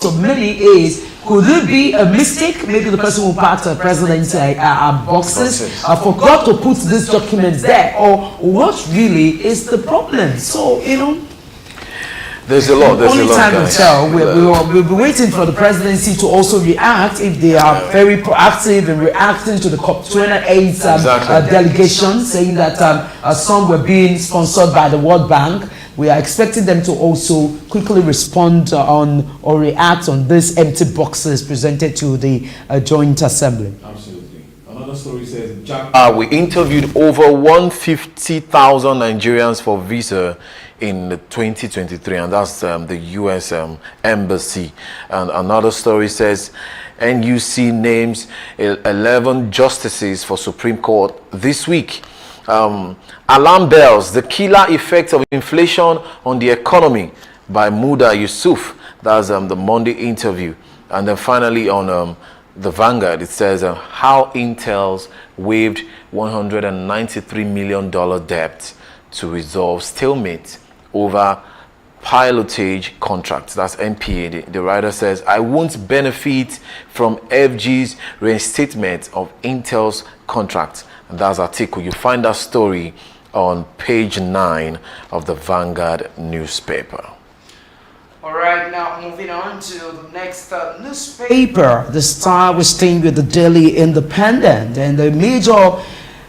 of many is, could it be a mistake? Maybe the person who packed the president's boxes forgot to put these documents there, or what really is the problem? So, there's a lot. Only time will tell. We'll be waiting for the presidency to also react if they are very proactive in reacting to the COP28 delegation, saying that some were being sponsored by the World Bank. We are expecting them to also quickly respond on or react on these empty boxes presented to the Joint Assembly. Absolutely. Another story says, we interviewed over 150,000 Nigerians for visa in 2023, and that's the U.S. Embassy. And another story says, NUC names 11 justices for Supreme Court this week. Alarm bells, the killer effects of inflation on the economy by Muda Yusuf. That's the Monday interview. And then finally on the Vanguard, it says how Intel's waived $193 million debt to resolve stalemate over pilotage contracts. That's NPA. The writer says, I won't benefit from FG's reinstatement of Intel's contract. And that's article. You find that story on page 9 of the Vanguard newspaper. All right, now moving on to the next newspaper. This time we're staying with the Daily Independent, and the major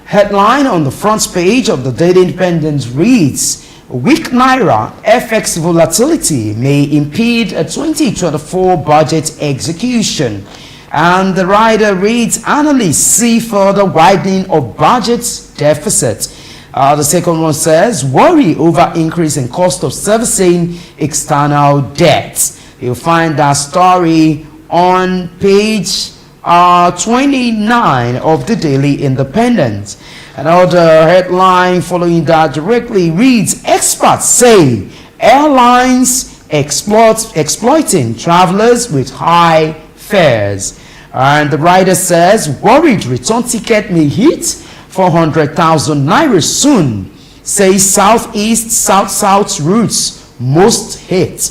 headline on the front page of the Daily Independent reads, weak Naira FX volatility may impede a 2024 budget execution. And the writer reads, analysts see further widening of budget deficit. The second one says, worry over increase in cost of servicing external debt. You'll find that story on page 29 of the Daily Independent. Another headline following that directly reads, experts say airlines exploiting travelers with high fares. And the writer says, worried return ticket may hit 400,000 naira soon, says Southeast South routes most hit.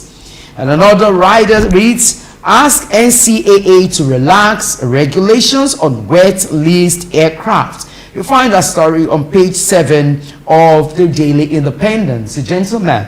And another writer reads, ask NCAA to relax regulations on wet leased aircraft. You'll find that story on page 7 of the Daily Independent. So, gentlemen,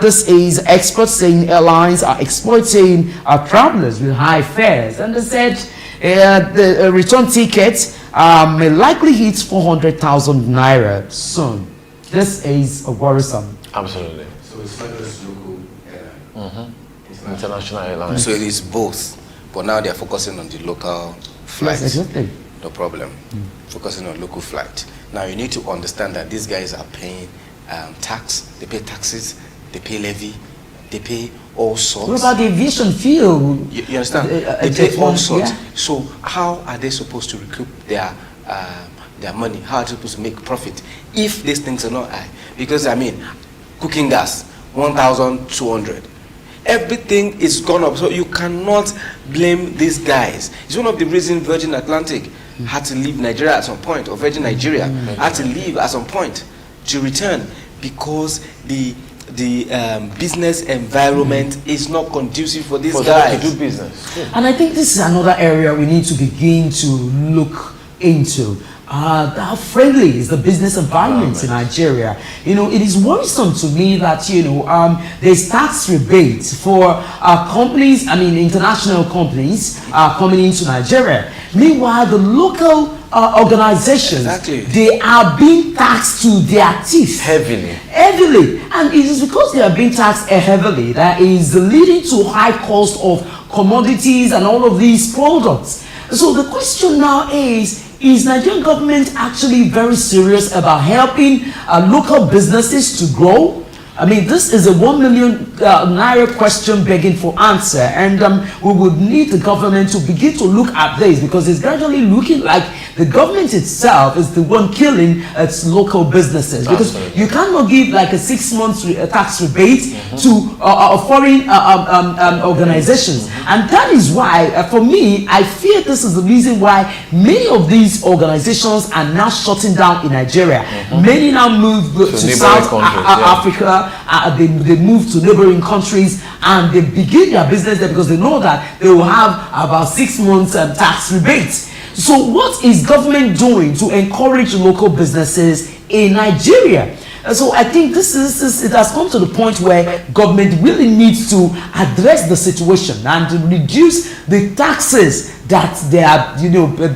this is experts saying airlines are exploiting travelers with high fares. And they said the return tickets may likely hit 400,000 naira soon. This is worrisome. Absolutely. So it's not just local airline. It's international airlines. So it is both. But now they are focusing on the local flights. Yes, exactly. No problem. Focusing on local flight. Now you need to understand that these guys are paying tax. They pay taxes. They pay levy. They pay all sorts. What about the aviation fuel? You understand? They pay all sorts. Yeah. So how are they supposed to recoup their money? How are they supposed to make profit if these things are not high? Because I mean, cooking gas 1,200. Everything is gone up, so you cannot blame these guys. It's one of the reasons Virgin Atlantic had to leave Nigeria at some point, or Virgin Nigeria had to leave at some point to return, because the business environment is not conducive for these guys to do business. And I think this is another area we need to begin to look into. How friendly is the business environment in Nigeria? It is worrisome to me that there's tax rebates for companies, international companies coming into Nigeria. Meanwhile, the local organizations, they are being taxed to their teeth heavily, and it is because they are being taxed heavily that is leading to high cost of commodities and all of these products. So the question now is Nigerian government actually very serious about helping local businesses to grow? This is a 1 million naira question begging for answer, and we would need the government to begin to look at this, because it's gradually looking like the government itself is the one killing its local businesses, because you cannot give like a 6 months tax rebate to foreign organizations, and that is why for me I fear this is the reason why many of these organizations are now shutting down in Nigeria. Many now move to South Africa, they move to neighboring countries, and they begin their business there because they know that they will have about 6 months tax rebates. So what is government doing to encourage local businesses in Nigeria? So I think this is it has come to the point where government really needs to address the situation and to reduce the taxes that they are,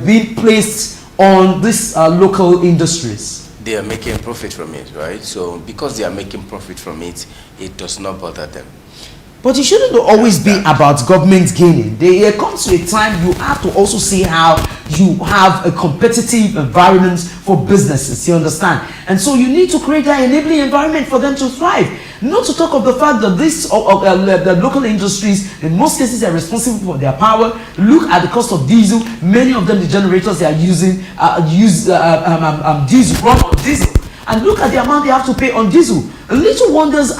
being placed on these local industries. They are making profit from it, right? So because they are making profit from it, it does not bother them. But it shouldn't always be about government gaining. There comes to a time you have to also see how you have a competitive environment for businesses, you understand? And so you need to create that enabling environment for them to thrive. Not to talk of the fact that the local industries, in most cases, are responsible for their power. Look at the cost of diesel. Many of them, the generators they are using, diesel, run on diesel. And look at the amount they have to pay on diesel. Little wonders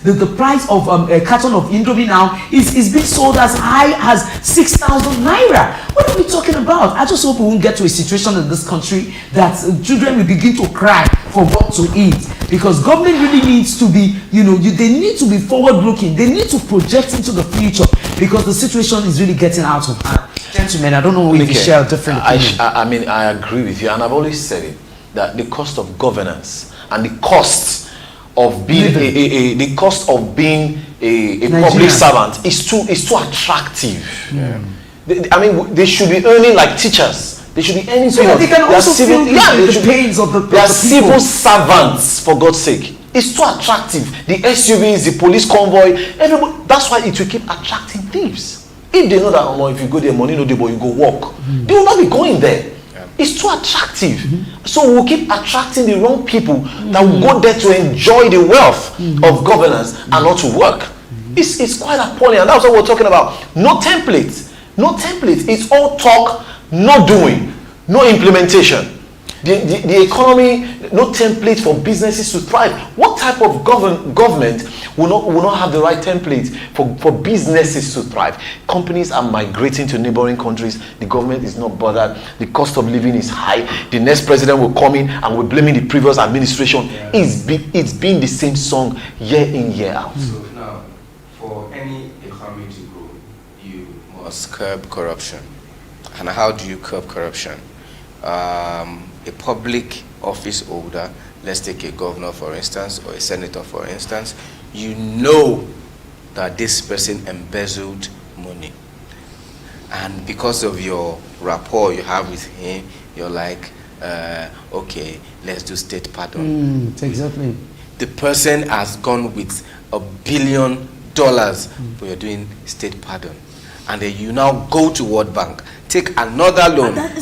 the price of a carton of Indomie now is being sold as high as 6,000 naira. What are we talking about? I just hope we won't get to a situation in this country that children will begin to cry for what to eat. Because government really needs to be, they need to be forward looking. They need to project into the future, because the situation is really getting out of hand. Gentlemen, I don't know if you share a different opinion. I agree with you, and I've always said it, that the cost of governance and the cost of being a public servant is too attractive. Yeah. They should be earning like teachers. They should be earning so that they can also feel the pains of the people. They are civil servants, for God's sake. It's too attractive. The SUVs, the police convoy, everybody. That's why it will keep attracting thieves. If they know that if you go there, money no dey, but you go walk, they will not be going there. It's too attractive. So we'll keep attracting the wrong people that will go there to enjoy the wealth of governance and not to work. It's quite appalling, and that's what we're talking about. No template. It's all talk, no doing, no implementation. The economy, no template for businesses to thrive. What type of government will not have the right template for businesses to thrive? Companies are migrating to neighboring countries. The government is not bothered. The cost of living is high. The next president will come in and will blaming the previous administration. Yeah. It's been the same song year in, year out. So now, for any economy to grow, you must curb corruption. And how do you curb corruption? A public office holder, let's take a governor for instance, or a senator for instance, you know that this person embezzled money, and because of your rapport you have with him, you're like, okay, let's do state pardon. Exactly. The person has gone with $1 billion, but you're doing state pardon, and then you now go to World Bank, take another loan. I'm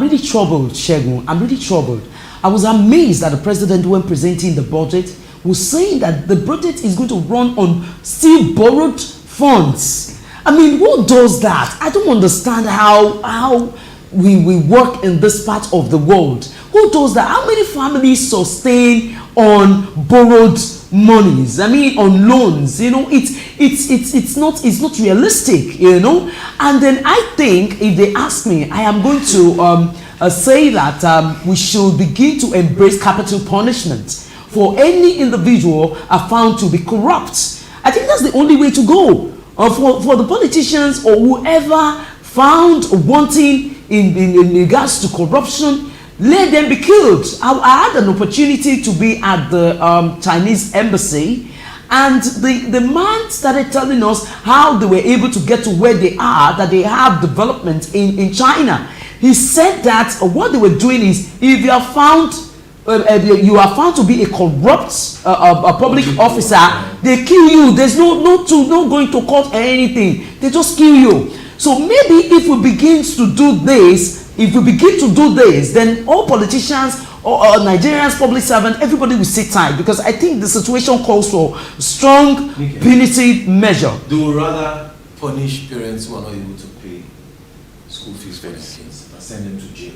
really troubled, Shegun. I'm really troubled. I was amazed that the president, when presenting the budget, was saying that the budget is going to run on still borrowed funds. Who does that? I don't understand how we work in this part of the world. Who does that? How many families sustain on borrowed monies? On loans. It's not realistic. And then I think, if they ask me, I am going to say that we should begin to embrace capital punishment for any individual found to be corrupt. I think that's the only way to go. For the politicians or whoever found wanting in regards to corruption, let them be killed. I had an opportunity to be at the Chinese embassy, and the man started telling us how they were able to get to where they are, that they have development in China. He said that what they were doing is, if you are found to be a corrupt a public officer, they kill you. There's no going to court or anything. They just kill you. So maybe if we begin to do this, then all politicians or Nigerians, public servants, everybody will sit tight, because I think the situation calls for strong punitive measure. They would rather punish parents who are not able to pay school fees for their kids and send them to jail.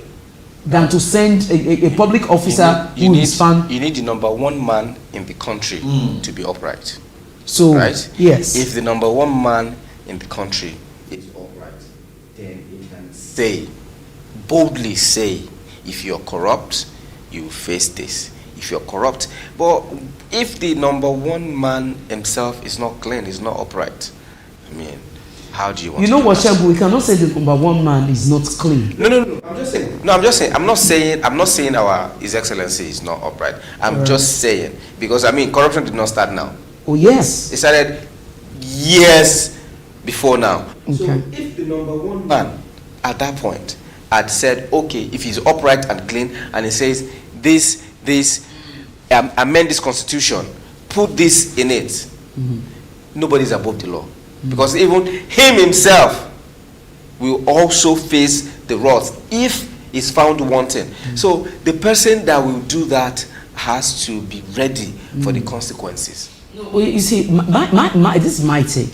Than to send a public officer you who need, is found. You need the number one man in the country to be upright. So, right? yes. If the number one man in the country is upright, then he can say, boldly say, if you're corrupt, you face this. If you're corrupt. But if the number one man himself is not clean, is not upright, I mean, how do you want You to know do what, that? Shebu, we cannot say the number one man is not clean. No, I'm just saying. No, I'm just saying. I'm not saying our His Excellency is not upright. I'm just saying, because I mean, corruption did not start now. Oh, yes. It started years before now. So Okay. if the number one man at that point had said, okay, if he's upright and clean, and he says amend this constitution, put this in it, nobody's above the law. Because even him himself will also face the wrath if he's found wanting. So the person that will do that has to be ready for the consequences. Well, you see, this is my take.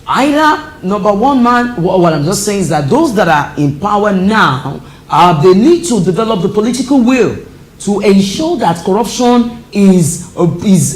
Either number one man, what I'm just saying is that those that are in power now, they need to develop the political will to ensure that corruption is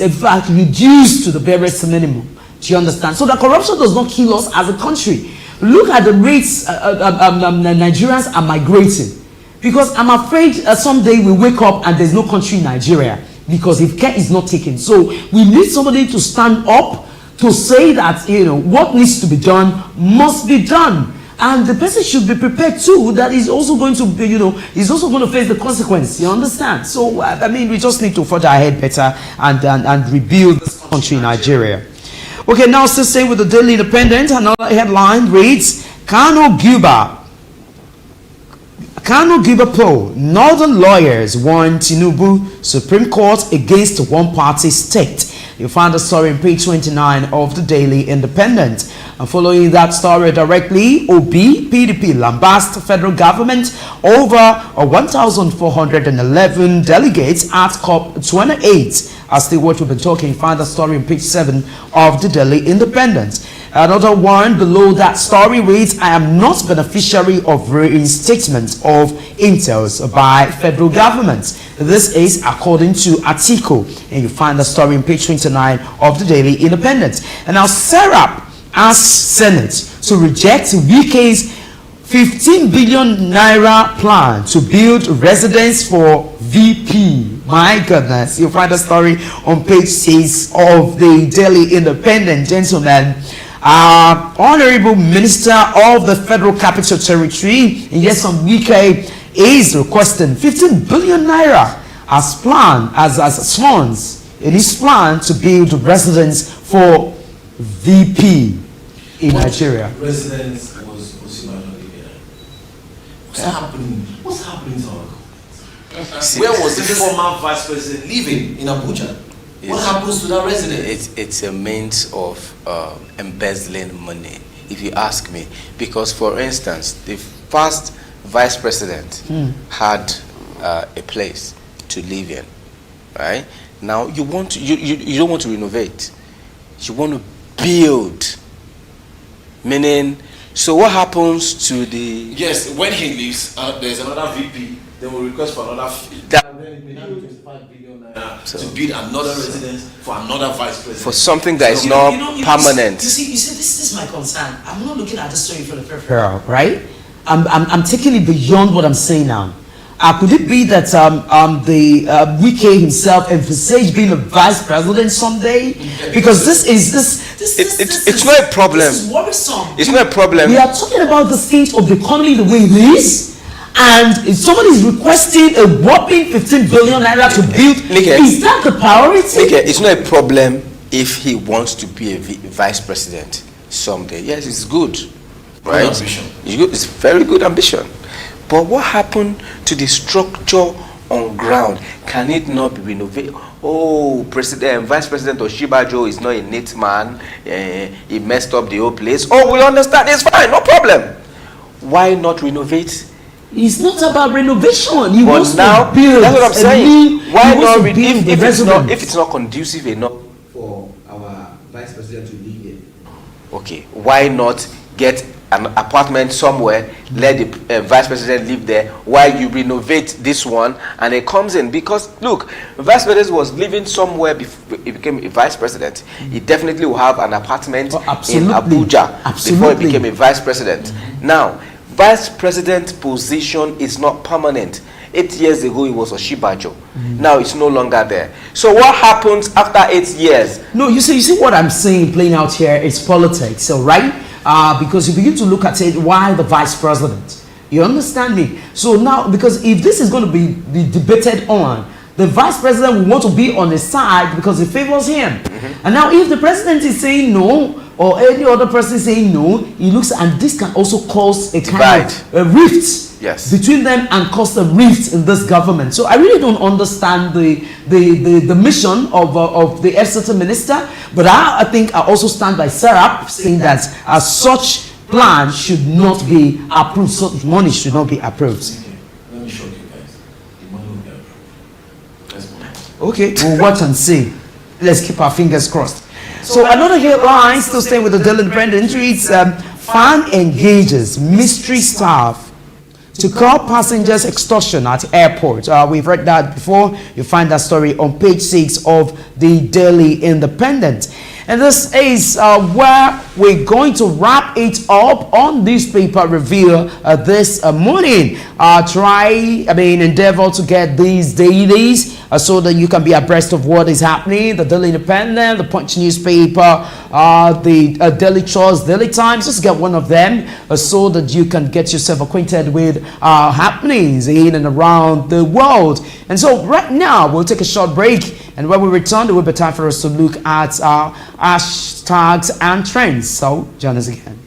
in fact reduced to the barest minimum. Do you understand? So that corruption does not kill us as a country. Look at the rates Nigerians are migrating. Because I'm afraid someday we wake up and there's no country in Nigeria because if care is not taken. So we need somebody to stand up to say that, you know, what needs to be done must be done. And the person should be prepared too that is also going to be, you know, is also going to face the consequence. You understand? So, I mean, we just need to further ahead better and rebuild this country in Nigeria. Okay, now still staying with the Daily Independent, another headline reads, Kano Guba poll, Northern lawyers warn Tinubu Supreme Court against one-party state. You find the story on page 29 of the Daily Independent. And following that story directly, PDP lambast federal government over 1,411 delegates at COP28. As the what we've been talking, find the story on page 7 of the Daily Independent. Another one below that story reads, I am not beneficiary of reinstatement of intels by federal government. This is according to Atiku. And you find the story on page 29 of the Daily Independent. And now Serap asks Senate to reject Wike's 15 billion naira plan to build residence for VP. My goodness, you'll find the story on page 6 of the Daily Independent, gentlemen. Honorable Minister of the Federal Capital Territory, Nyesom Wike, is requesting 15 billion naira as planned, as funds in his plan to build residence for VP in Nigeria. Residence was What's happening? What's happening to our government? Where was the former vice president living in Abuja? What happens to that residence? It's a means of embezzling money, if you ask me. Because, for instance, the first vice president had a place to live in, right? Now you want to, you don't want to renovate, you want to build. Meaning, so what happens to the? Yes, when he leaves, there's another VP. They will request for another. To build another residence for another vice president. For something that is not permanent. You see, this is my concern. I'm not looking at the story for the peripheral, right? I'm taking it beyond what I'm saying now. Could it be that Wike himself envisaged being a vice president someday? Because it's not a problem. This is worrisome. It's not a problem. We are talking about the state of the economy the way it is. And if somebody is requesting a whopping 15 billion naira to build, is that the priority? It's not a problem if he wants to be a vice president someday. Yes, it's good, right? Ambition. It's very good ambition. But what happened to the structure on ground? Can it not be renovated? Oh, Vice President Oshibajo is not a neat man. He messed up the whole place. Oh, we understand. It's fine, no problem. Why not renovate? It's not about renovation. He wants now, to build. That's what I'm saying. Why not build if it's not conducive enough for our vice president to lead it? Okay, why not get an apartment somewhere, let the vice president live there while you renovate this one, and it comes in. Because look, vice president was living somewhere before he became a vice president. He definitely will have an apartment in Abuja before he became a vice president. Now, vice president position is not permanent. 8 years ago it was Oshibajo. Now it's no longer there. So what happens after 8 years? No, you see what I'm saying playing out here is politics, so right? Because you begin to look at it, why the vice president? You understand me? So now, because if this is going to be debated on, the vice president will want to be on the side because it favors him. And now if the president is saying no, or any other person saying no, he looks, and this can also cause a kind of a rift between them and cause a rift in this government. So I really don't understand the mission of the FCT minister, but I think I also stand by Serap saying that such plan should not be approved, such money should not be approved. Let me show you guys. The money will be approved. Let's move on. Okay, we'll watch and see. Let's keep our fingers crossed. So another headline, still staying with the Daily Independent, reads, fan engages mystery staff to call passengers extortion at airport. We've read that before. You find that story on page 6 of the Daily Independent. And this is where we're going to wrap it up on this paper review this morning. Endeavor to get these dailies so that you can be abreast of what is happening. The Daily Independent, the Punch newspaper, the Daily Trust, Daily Times. Just get one of them so that you can get yourself acquainted with happenings in and around the world. And so right now, we'll take a short break. And when we return, there will be time for us to look at hashtags and trends. So join us again.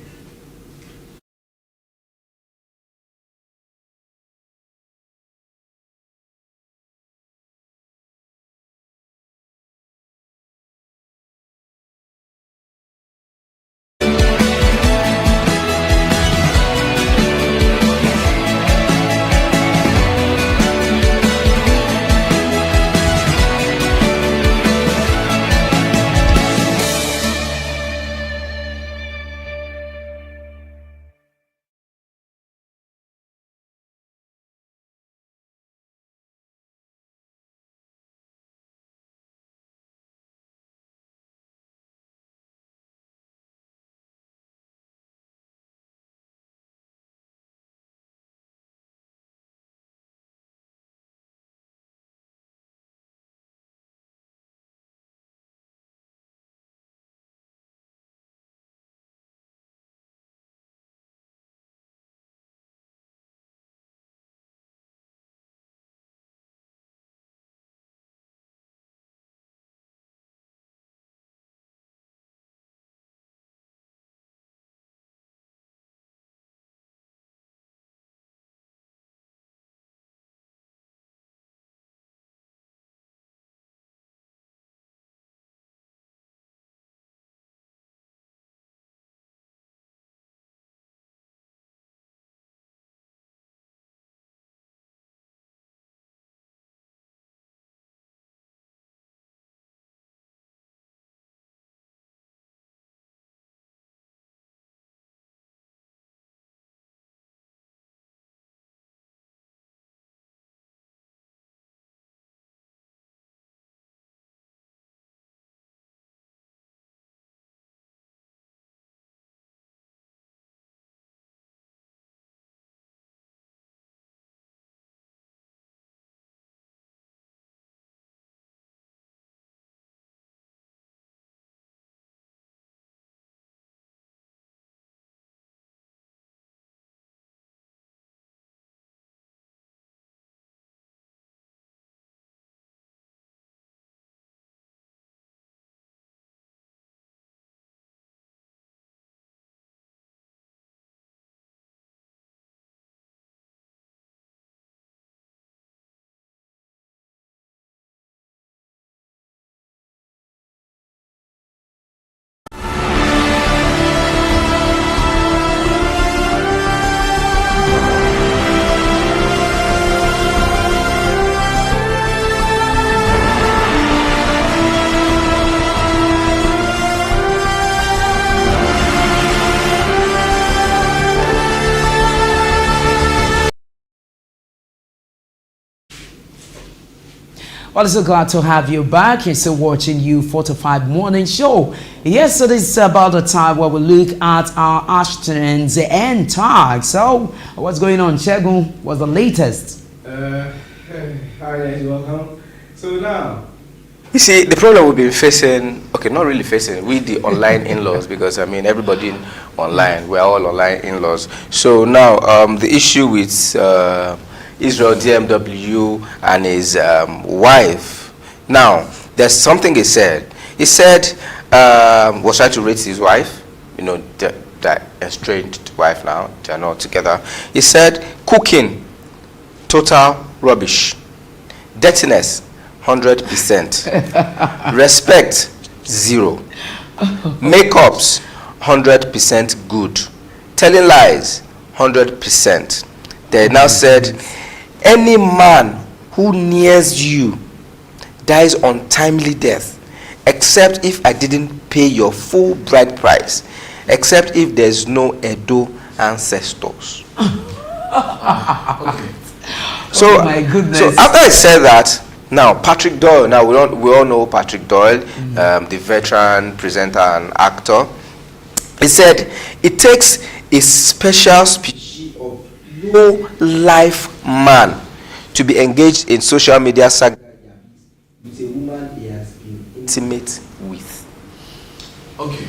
Well, so glad to have you back. You're still watching you 45 morning show. Yes, it is about the time where we look at our hashtags and tags. So, what's going on, Shegun? What's the latest? Hi guys, welcome. So now, you see, the problem we've been facing, okay, not really facing, with the online in-laws, because I mean, everybody online, we're all online in-laws. So now, the issue with Israel DMW and his wife. Now, there's something he said. He said, was trying to raise his wife, you know, that estranged wife now, they're not together. He said, cooking, total rubbish. Dirtiness, 100%. Respect, 0. Makeups, 100% good. Telling lies, 100%. They now said, any man who nears you dies untimely death, except if I didn't pay your full bride price, except if there's no Edo ancestors. Okay. So, oh my goodness. So after I said that, now Patrick Doyle, now we all know Patrick Doyle, the veteran presenter and actor. He said it takes a special species of low life man to be engaged in social media saga with a woman he has been intimate with. Okay,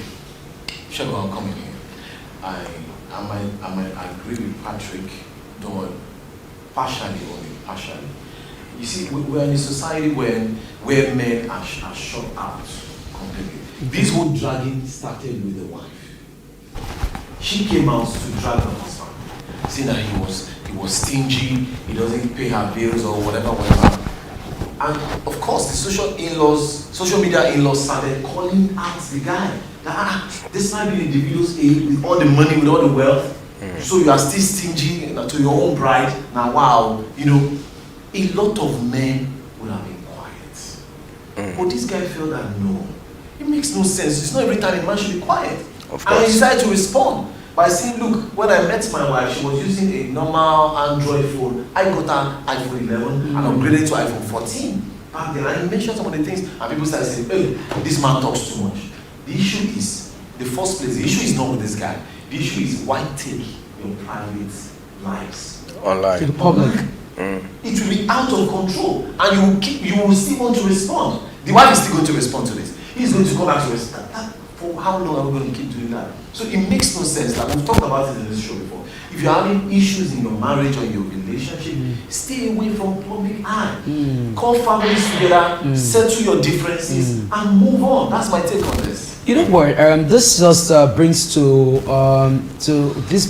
Shegun, I'm coming here. I might agree with Patrick Doyle, partially only, partially. You see, we're in a society where men are shut out completely. This whole dragging started with the wife. She came out to drag the husband, saying that he was stingy, he doesn't pay her bills or whatever. And of course, the social media in-laws started calling out the guy. That, this might be individual's age with all the money, with all the wealth. So you are still stingy to your own bride. Now, wow, you know, a lot of men would have been quiet. But this guy felt that no, it makes no sense. It's not every time a man should be quiet. And he decided to respond by saying, look, when I met my wife, she was using a normal Android phone. I got an iPhone 11 and upgraded to iPhone 14 back then. And he mentioned some of the things, and people started saying, hey, this man talks too much. The issue is, the first place, the issue is not with this guy. The issue is why take your private lives Online. To the public. It will be out of control, and you will still want to respond. The wife is still going to respond to this. He's going to come back to respond. For how long are we going to keep doing that? So it makes no sense. Like we've talked about it in this show before. If you're having issues in your marriage or your relationship, stay away from public eye. Call families together, settle your differences, and move on. That's my take on this. You know what? This just brings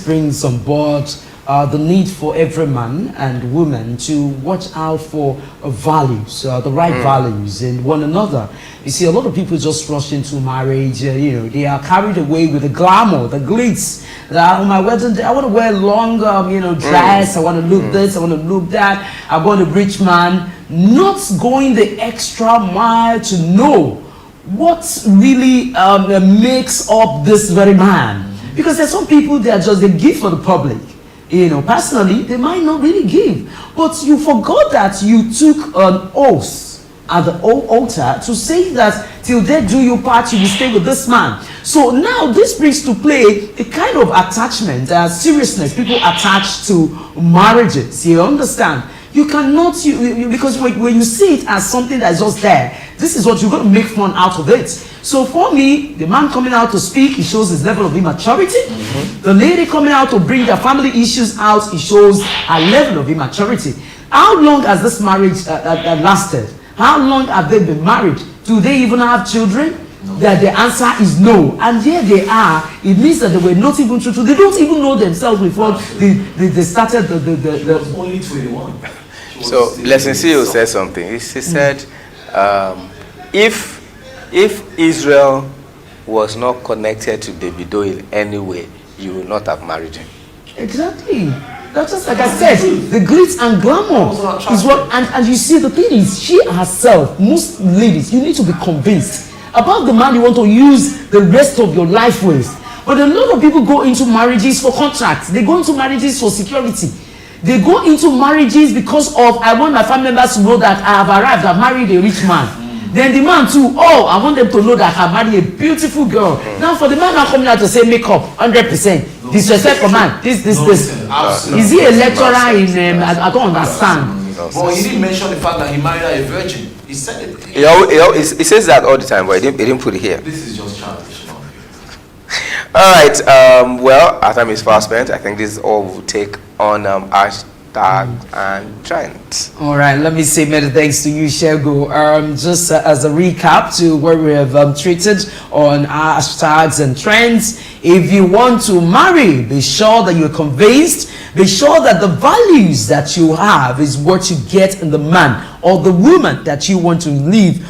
brings on board the need for every man and woman to watch out for values, the right values in one another. You see, a lot of people just rush into marriage. You know, they are carried away with the glamour, the glitz. That on my wedding day, I want to wear long, dress. I want to look this. I want to look that. I want a rich man. Not going the extra mile to know what really makes up this very man. Because there's some people that they give for the public. You know, personally, they might not really give. But you forgot that you took an oath at the altar to say that till they do your part, you will stay with this man. So now this brings to play a kind of attachment, seriousness people attach to marriages. You understand? You cannot, because when you see it as something that's just there, this is what you're going to make fun out of it. So for me, the man coming out to speak, he shows his level of immaturity. The lady coming out to bring their family issues out, it shows a level of immaturity. How long has this marriage lasted? How long have they been married? Do they even have children? No. That the answer is no. And here they are. It means that they were not even truthful. They don't even know themselves before they started the was only 21. So Blessing CEO said something. He said, if Israel was not connected to Davido in any way, you would not have married him. Exactly. That's just like I said, the glitz and glamour is what, and you see the thing is, she herself, most ladies, you need to be convinced about the man you want to use the rest of your life with. But a lot of people go into marriages for contracts. They go into marriages for security. They go into marriages because of, I want my family members to know that I have arrived, I've married a rich man. Then the man too, oh, I want them to know that I married a beautiful girl. Now for the man now coming out to say makeup 100%, disrespect for man, this. Is he a lecturer in? I don't understand. But he didn't mention the fact that he married a virgin. He said it. He says that all the time, but he didn't put it here. This is just childish. All right. Well, our time is fast spent. I think this is all we'll take on hashtag and trends. All right, let me say many thanks to you, Shego. Just as a recap to what we have treated on hashtags and trends. If you want to marry, be sure that you're convinced. Be sure that the values that you have is what you get in the man or the woman that you want to live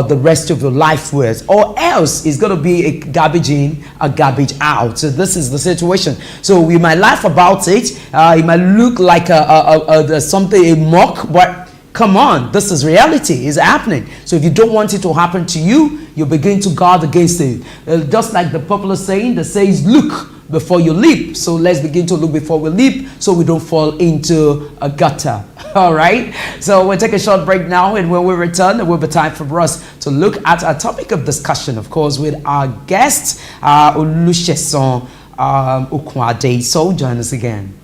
the rest of your life with, or else it's going to be a garbage in, a garbage out. So this is the situation. So we might laugh about it. It might look like a mock, but come on, this is reality. It's happening. So if you don't want it to happen to you, you begin to guard against it. Just like the popular saying that says, look before you leap. So let's begin to look before we leap so we don't fall into a gutter. All right, so we'll take a short break now, and when we return, it will be time for us to look at our topic of discussion, of course, with our guest, Olusegun Okunade. So join us again.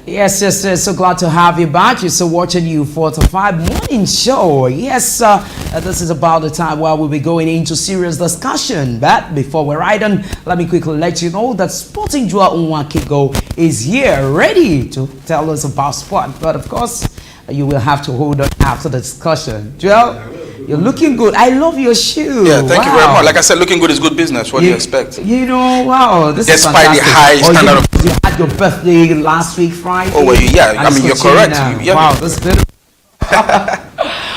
Yes, so glad to have you back. You're still watching you 4 to 5 morning show. Yes, this is about the time where we'll be going into serious discussion. But before we ride on, let me quickly let you know that Sporting Joa Unwakigo is here, ready to tell us about sport. But of course, you will have to hold on after the discussion. Joel, you're looking good. I love your shoe. Yeah, thank you very much. Like I said, looking good is good business. What do you expect? You know, wow, this is despite fantastic. the high standard of. You had your birthday last week, Friday. Oh, well, yeah. I mean, you're correct. Yeah. Wow, that's good.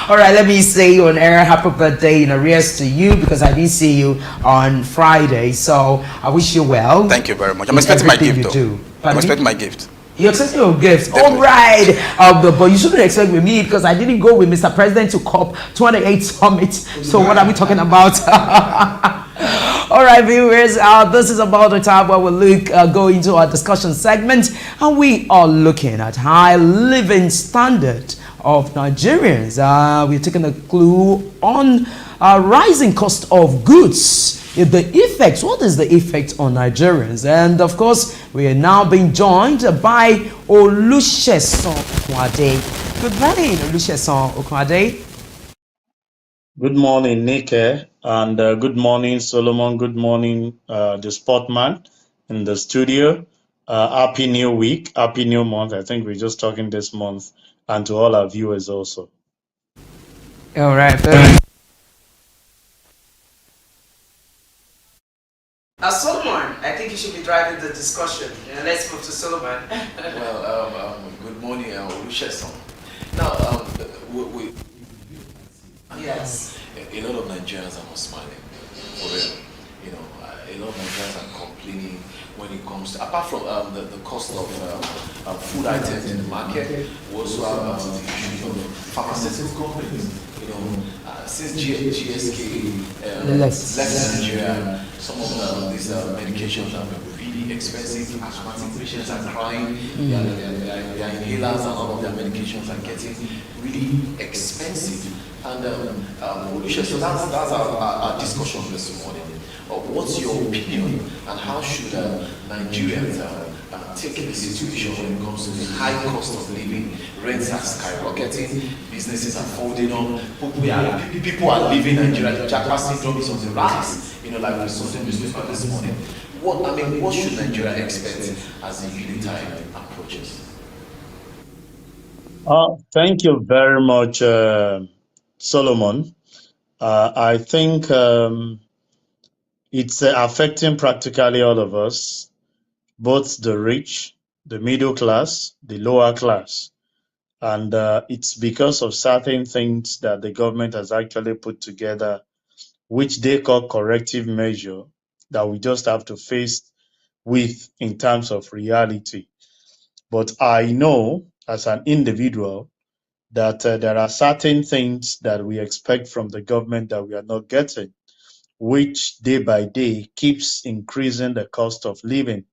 All right, let me say on air, happy birthday in arrears to you, because I didn't see you on Friday. So I wish you well. Thank you very much. I'm expecting my gift, though. Do. I'm expecting my gift. You're accepting your gifts. All right. But you shouldn't expect with me because I didn't go with Mr. President to COP 28 summit. So what are we talking about? All right, viewers. This is about the time where we'll go into our discussion segment. And we are looking at high living standard of Nigerians. We're taking a clue on rising cost of goods. The effects, what is the effect on Nigerians? And of course, we are now being joined by Olusesan Okunade. Good morning, Olusesan Okunade. Good morning, Nike, and good morning, Solomon. Good morning, the sportman in the studio. Happy New Week, Happy New Month. I think we're just talking this month, and to all our viewers also. All right. Solomon, I think you should be driving the discussion. Let's move to Solomon. Well, good morning, Olusesan. Now, Yes. A lot of Nigerians are not smiling, for real. You know, a lot of Nigerians are complaining when it comes to, apart from the cost of food items in the market, we also have the issue of pharmaceutical companies. You know, since GSK left Nigeria, some of these medications have been really expensive. Asthmatic patients are crying. Their inhalers and all of their medications are getting really expensive. And so that's our discussion this morning. What's your opinion, and how should Nigerians take the situation when it comes to the high cost of living? Rents are skyrocketing, businesses are folding up, people are leaving Nigeria. The Jakarta syndrome is on the rise, you know, like we saw the newspaper this morning. What should Nigeria expect as the unitary approaches? Thank you very much, Solomon. I think it's affecting practically all of us, both the rich, the middle class, the lower class. And it's because of certain things that the government has actually put together, which they call corrective measure, that we just have to face with in terms of reality. But I know as an individual that there are certain things that we expect from the government that we are not getting, which day by day keeps increasing the cost of living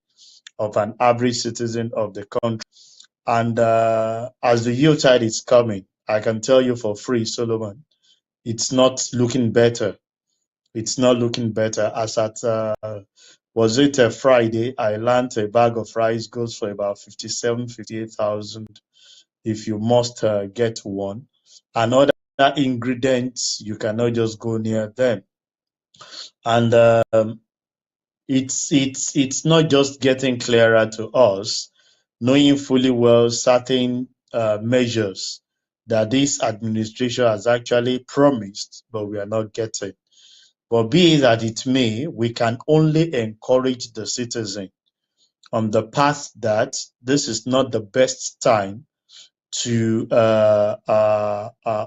of an average citizen of the country. And as the Yuletide is coming, I can tell you for free, Solomon, it's not looking better. It's not looking better. As at, was it a Friday, I learned a bag of rice goes for about 57, 58,000 if you must get one. And other ingredients, you cannot just go near them. And it's not just getting clearer to us, knowing fully well certain measures that this administration has actually promised, but we are not getting. But be that it may, we can only encourage the citizen on the path that this is not the best time to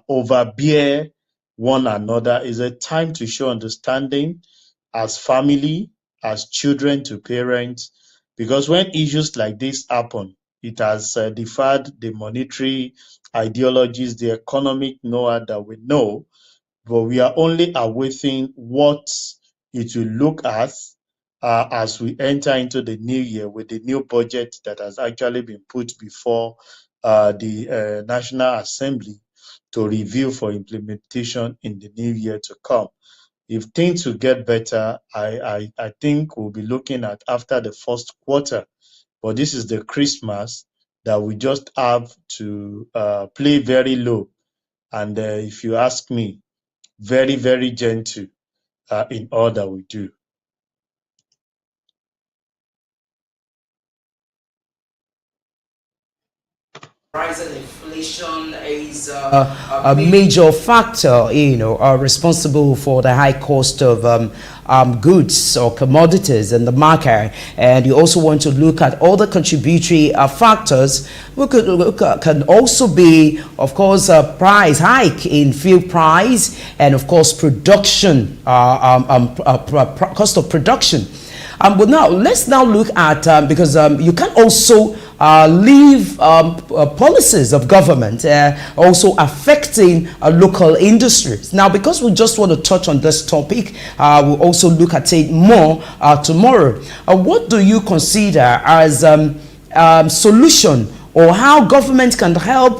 overbear one another. Is a time to show understanding as family, as children to parents, because when issues like this happen, it has defied the monetary ideologies, the economic know-how that we know, but we are only awaiting what it will look as we enter into the new year with the new budget that has actually been put before the National Assembly to review for implementation in the new year to come. If things will get better, I think we'll be looking at after the first quarter. But this is the Christmas that we just have to play very low. And if you ask me, very, very gentle in all that we do. Rising inflation is a major factor, responsible for the high cost of goods or commodities in the market. And you also want to look at other contributory factors. We could look at, can also be, of course, a price hike in fuel price, and of course production, cost of production. But now let's now look at because you can also leave policies of government also affecting local industries. Now, because we just want to touch on this topic, we'll also look at it more tomorrow. What do you consider as solution, or how government can help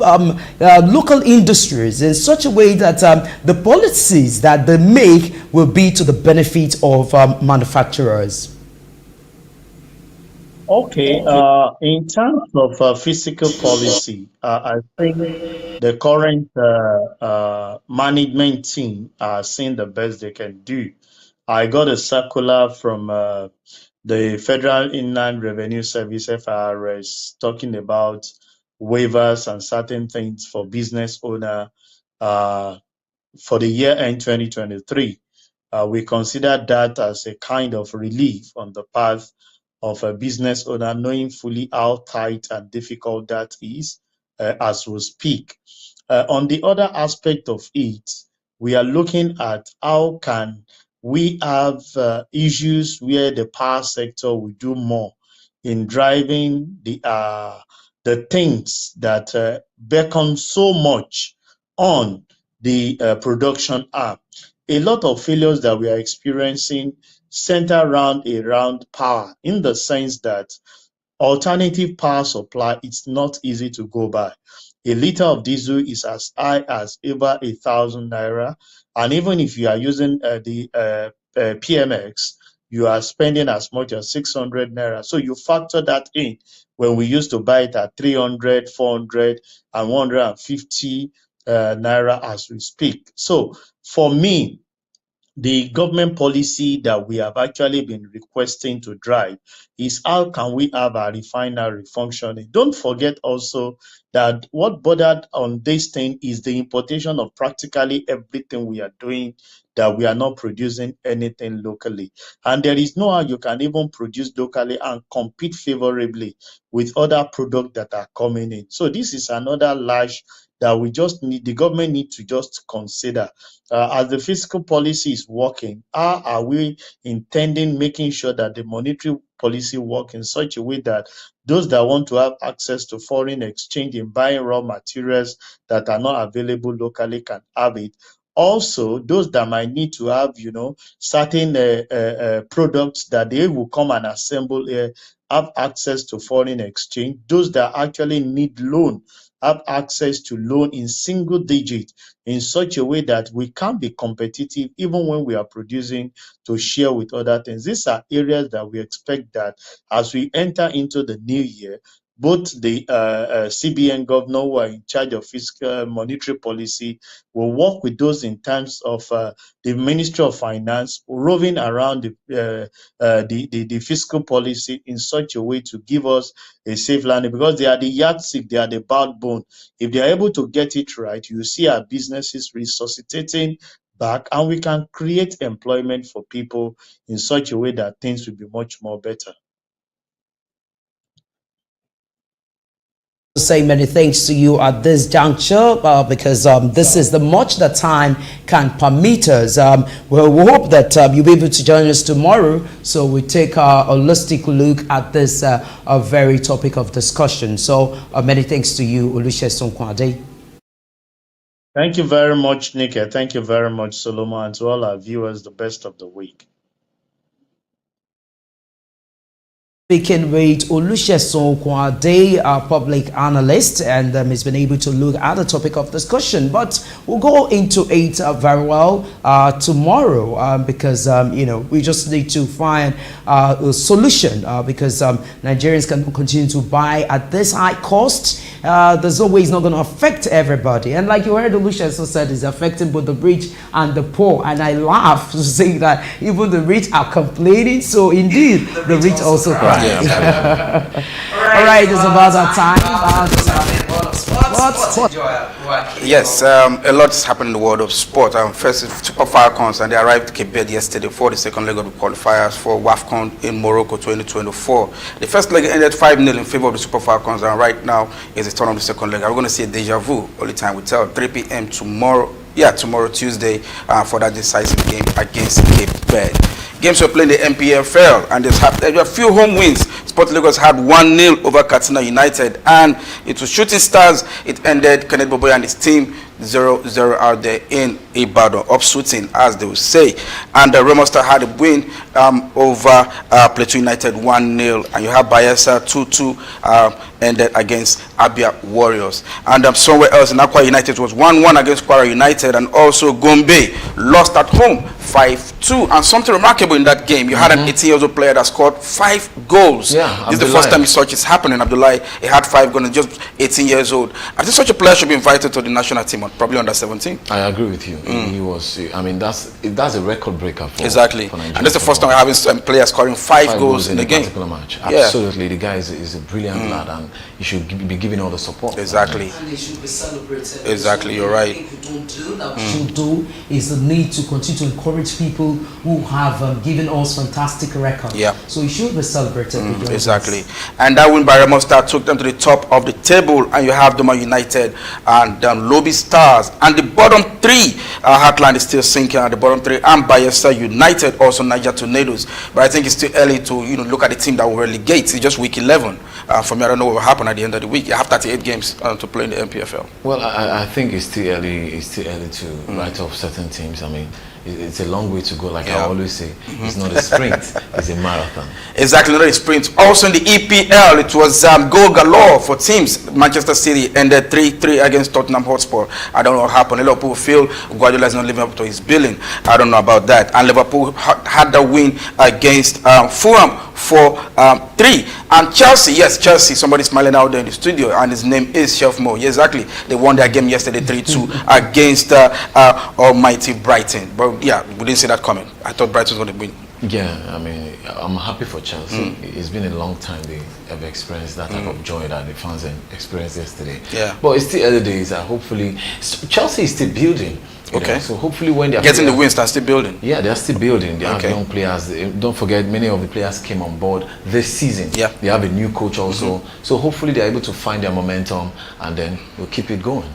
local industries in such a way that the policies that they make will be to the benefit of manufacturers? Okay, in terms of fiscal policy, I think the current management team are seeing the best they can do. I got a circular from the Federal Inland Revenue Service, FIRS, talking about waivers and certain things for business owner for the year end 2023. We consider that as a kind of relief on the path of a business owner, knowing fully how tight and difficult that is as we speak. On the other aspect of it, we are looking at how can we have issues where the power sector will do more in driving the things that beckon so much on the production arm. A lot of failures that we are experiencing center around power, in the sense that alternative power supply, it's not easy to go by. A liter of diesel is as high as over 1,000 naira, and even if you are using the PMX, you are spending as much as 600 naira. So you factor that in when we used to buy it at 300, 400, and 150 naira as we speak. So for me, the government policy that we have actually been requesting to drive is how can we have a refinery functioning. Don't forget also that what bordered on this thing is the importation of practically everything we are doing, that we are not producing anything locally. And there is no how you can even produce locally and compete favorably with other products that are coming in. So this is another large that we just need, the government need to just consider. As the fiscal policy is working, how are we intending making sure that the monetary policy work in such a way that those that want to have access to foreign exchange in buying raw materials that are not available locally can have it. Also, those that might need to have, certain products that they will come and assemble here, have access to foreign exchange. Those that actually need loan have access to loan in single digit in such a way that we can be competitive even when we are producing to share with other things. These are areas that we expect that as we enter into the new year, both the CBN governor who are in charge of fiscal monetary policy will work with those in terms of the Ministry of Finance, roving around the fiscal policy in such a way to give us a safe landing, because they are the yardstick, they are the backbone. If they are able to get it right, you see our businesses resuscitating back, and we can create employment for people in such a way that things will be much more better. Say many thanks to you at this juncture because this is the much that time can permit us. Well, we hope that you'll be able to join us tomorrow, so we take a holistic look at this very topic of discussion. So many thanks to you, Olusegun Kwade. Thank you very much, Nika. Thank you very much, Solomon, and to all our viewers, the best of the week. Speaking with Olusegun Kwade, our public analyst, and he's been able to look at the topic of discussion. But we'll go into it very well tomorrow because, we just need to find a solution because Nigerians can continue to buy at this high cost. There's no way it's not going to affect everybody. And like you heard Olusegun said, it's affecting both the rich and the poor. And I laugh to say that even the rich are complaining. So indeed, the rich also cry. Yeah. All right, it's about that time. Yes, a lot has happened in the world of sport. First, Super Falcons, and they arrived to Cape Verde yesterday for the second leg of the qualifiers for WAFCON in Morocco 2024. The first leg ended 5-0 in favor of the Super Falcons, and right now is the turn of the second leg. We're going to see a deja vu, only time will tell. 3 p.m. tomorrow tomorrow, Tuesday, for that decisive game against Cape Verde. Games were playing the MPFL, and there were a few home wins. Sport Lagos had 1-0 over Katsina United, and it was Shooting Stars. It ended Kenneth Boboy and his team 0-0 out there in Ibadan, upshooting, as they would say. And the Remo Star had a win over Plateau United 1-0, and you have Bayelsa 2-2 ended against Abia Warriors. And somewhere else in Akwa United was 1-1 against Kwara United, and also Gombe lost at home 5-2. And something remarkable in that game, you had an 18-year-old player that scored 5 goals. Yeah, this is the first time such is happening. Abdullahi, he had 5 goals, just 18 years old. I think such a player should be invited to the national team, probably under 17. I agree with you. He was. I mean, that's a record breaker for exactly. For and that's the first time we're having some players scoring 5 goals in a game. Particular match. Absolutely, the guy is a brilliant lad, and he should be given all the support. Exactly. And they should be celebrated. Exactly, you're right. What we don't do that we should do is the need to continue to encourage people who have given us fantastic records. Yeah. So it should be celebrated. Exactly. And that win by Remo Star took them to the top of the table, and you have Doma United and Lobby Stars, and the bottom 3 Heartland is still sinking at the bottom 3, and Bayelsa United, also Niger Tornadoes. But I think it's too early to look at the team that will relegate. It's just week 11. For me, I don't know what will happen at the end of the week. You have 38 games to play in the MPFL. Well, I think it's too early. It's too early to write off certain teams. I mean, it's a long way to go. Like I always say, it's not a sprint; it's a marathon. Exactly, not a sprint. Also in the EPL, it was goal galore for teams. Manchester City ended 3-3 against Tottenham Hotspur. I don't know what happened. A lot of people feel Guardiola is not living up to his billing. I don't know about that. And Liverpool had the win against Fulham for 3. And Chelsea, yes, Chelsea, somebody smiling out there in the studio, and his name is Chef Mo. Yeah, exactly. They won their game yesterday 3-2 against almighty Brighton. But yeah, we didn't see that coming. I thought Brighton was going to win. Yeah, I mean, I'm happy for Chelsea. It's been a long time they have experienced that type of joy that the fans experienced yesterday. Yeah. But it's still early days. Hopefully, Chelsea is still building. Okay. So hopefully when they're getting the wins, they're still building. Yeah, they're still building. They have young players. Don't forget, many of the players came on board this season. Yeah. They have a new coach also. So hopefully they're able to find their momentum, and then we'll keep it going.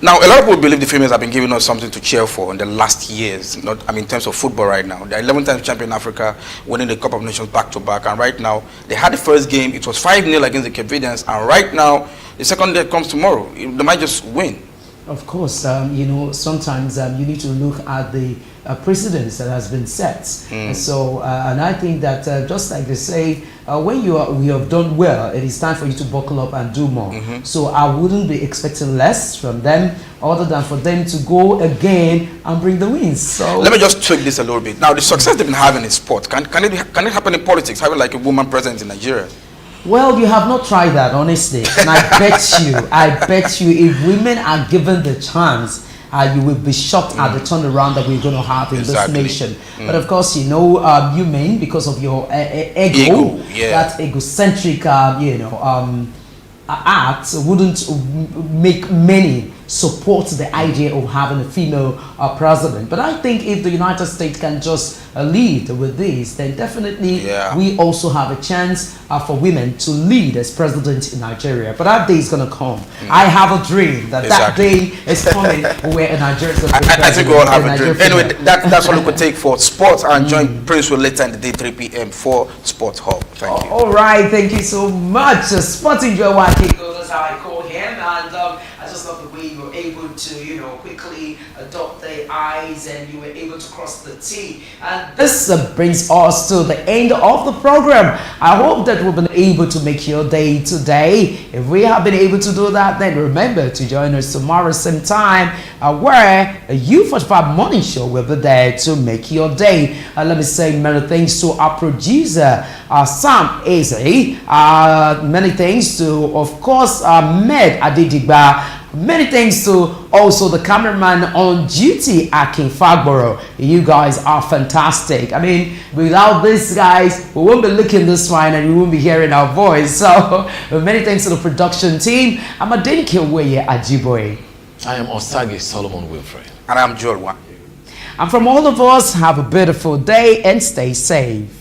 Now, a lot of people believe the females have been giving us something to cheer for in the last years. In terms of football right now. They're 11-time champion in Africa, winning the Cup of Nations back-to-back. And right now, they had the first game. It was 5-0 against the Cape Verdeans. And right now, the second day comes tomorrow. They might just win. Of course, sometimes you need to look at the precedence that has been set. And so, and I think that just like they say, when you have done well, it is time for you to buckle up and do more. So I wouldn't be expecting less from them, other than for them to go again and bring the wins. So let me just tweak this a little bit. Now, the success they've been having in sport, can it happen in politics? Having like a woman president in Nigeria? Well, you have not tried that, honestly. And I bet you, if women are given the chance, you will be shocked at the turnaround that we're going to have in this nation. But of course, you men, because of your ego, that egocentric, act wouldn't make many support the idea of having a female president. But I think if the United States can just lead with this, then definitely we also have a chance for women to lead as president in Nigeria. But that day is going to come. I have a dream that that day is coming where Nigeria is going to be president. I think we all have a dream. Anyway, that's all we could take for sports, and join Prince Will later in the day, 3 p.m. for Sports Hub. Thank you. All right, thank you so much. Sporting Joe Wakiko, that's how I call him. And I just love the way you were able to, quickly dot the I's and you were able to cross the T. And this brings us to the end of the program. I hope that we've been able to make your day today. If we have been able to do that, then remember to join us tomorrow same time where a U45 morning show will be there to make your day. Let me say many thanks to our producer, Sam Eze. Many thanks to, of course, Med Adidigba. Many thanks to also the cameraman on duty, Akin Fagboro. You guys are fantastic. I mean, without these guys, we won't be looking this fine and we won't be hearing our voice. So, many thanks to the production team. I'm Adenike Weye Ajiboye. I am Osage Solomon Wilfred. And I'm Joel Wan. And from all of us, have a beautiful day and stay safe.